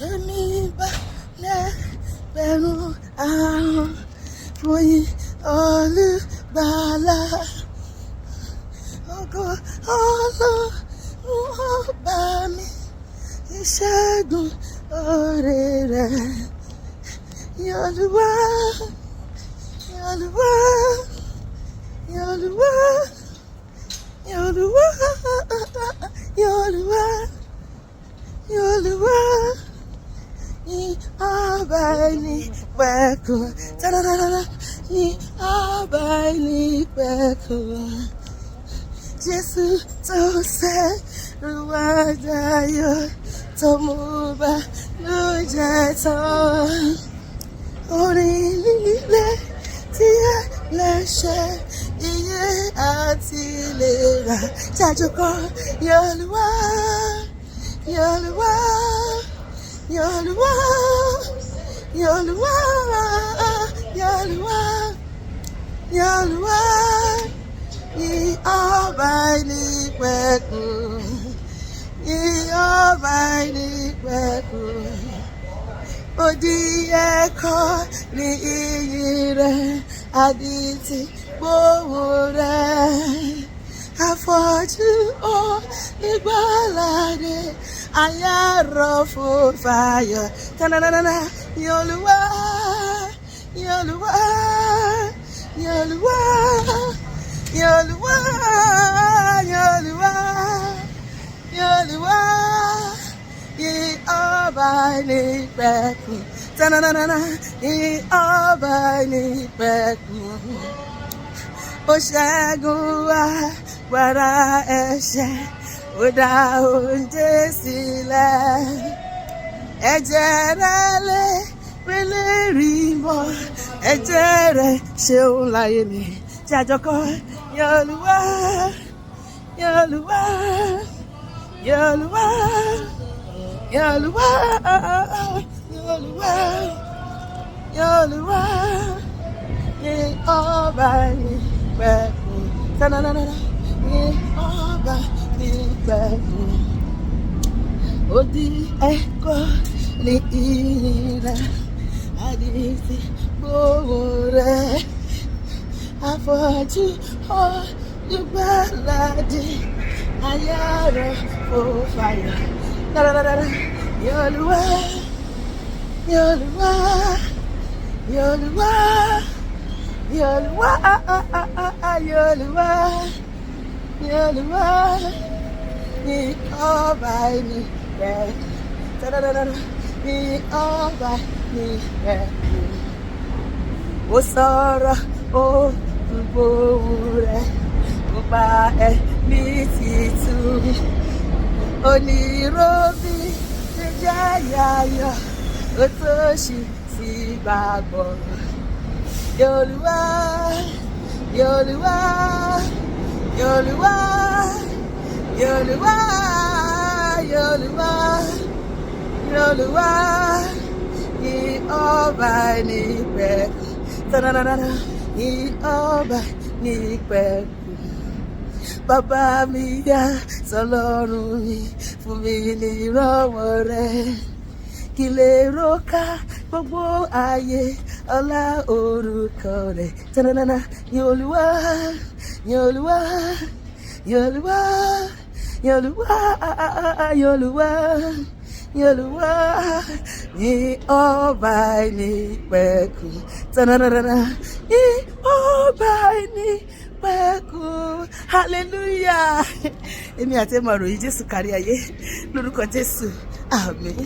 èmi bá lẹ́gbẹ̀rún ahọ́n fún yín Olùgbàlà. Ògo Ọlọ́run ọba mi, ìṣẹ́gun oore rẹ̀. Olúwa, Olúwa, Olúwa, Olúwa, Olúwa, Olúwa, ní ọba ẹni pẹ̀kun, tadadada, ní ọba ẹni pẹ̀kun. Jésù tó ṣẹ́rù wá dayọ̀, tó mú bànújẹ́ tán. Orin líle tí ẹ lẹ́ṣẹ̀ iye àti ìlera ṣàjọkọ Olúwa, Olúwa, Olúwa, Olúwa, Olúwa, Olúwa, ní ọba ìnípẹ̀kun, ní ọba ìnípẹ̀kun. Odi ẹ̀kọ́ ní iyì rẹ̀, adití gbóhùn rẹ̀. Afọ́jú onígbàlàdé, ayárọ̀ fún fàyọ̀. Tananana, Olúwa, Olúwa, Olúwa, Olúwa, Olúwa, Olúwa, ní ọba ìnípẹ̀kun. Tananana, ní ọba ìnípẹ̀kun. Ó ṣẹ́gun agbára ẹ̀ṣẹ̀, ó dá oúnjẹ sílẹ̀. Ẹ̀jẹ̀ rẹ̀ lé pélé rí mọ́, ẹ̀jẹ̀ rẹ̀ ṣeun láyé mi. Ṣàjọkọ Olúwa, Olúwa, Olúwa, Olúwa, Olúwa, Olúwa, ní ọba ìnípẹ̀kun. Tananana, ní ọba ìnípẹ̀kun. Odi ẹ̀kọ́ ní iyì rẹ̀, adití gbóhùn rẹ̀. Afọ́jú Olùgbàlàdé, ayárọ̀ fún fàyọ̀. Tananana, Olúwa, Olúwa, Olúwa, Olúwa, Olúwa, Olúwa, ní ọba ìnípẹ̀kun. Tananana, ní ọba ìnípẹ̀kun. Ó sọ̀rọ̀ ó gbóhùn rẹ̀, ó pa ẹ̀mí títú. Oníròbí ti jẹ́ yáyọ̀, ó tó ṣì sí gbàgbọ́. Olúwa, Olúwa, Olúwa, Olúwa, Olúwa, Olúwa, ní ọba ìnípẹ̀kun. Tananana, ní ọba ìnípẹ̀kun. Bàbá mi yá sọ́lọ́run mi, fún mi ní ìrànwọ́ rẹ̀. Kí lè róka gbogbo ayé ọlá orúkọ rẹ̀. Tananana, ní Olúwa, ní Olúwa, ní Olúwa, ní Olúwa, ní Olúwa, ní Olúwa, ní ọba ìnípẹ̀kun. Tananana, ní ọba ìnípẹ̀kun. Hallelujah. Èmi àti ẹ̀ máa ròyìn Jésù kárí ayé lórúkọ Jésù. Àmín.